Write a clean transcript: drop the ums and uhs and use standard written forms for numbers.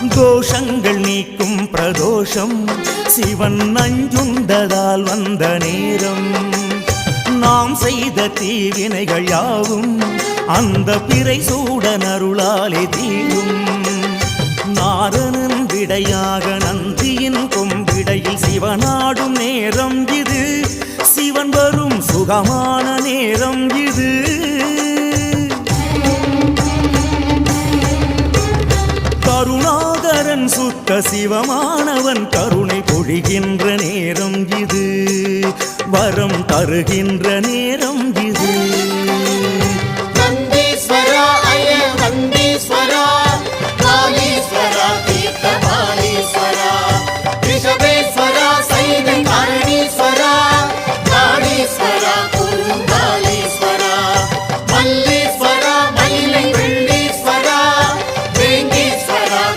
தோஷங்கள் நீக்கும் பிரதோஷம் சிவன் நஞ்சுண்டதால் வந்த நேரம். நாம் செய்த தீவினைகள் யாவும் அந்த பிறை சூடன் அருளாலே தீரும். நாரணன் விடையாக நந்தியின் கொம்பிடையில் சிவனாடும் நேரம் இது. சிவன் வரும் சுகமான நேரம் இது. கருணாகரன் சுத்த சிவமானவன் கருணை பொழிகின்ற நேரம் இது. வரம் தருகின்ற நேரம் இது. நந்தீஸ்வரா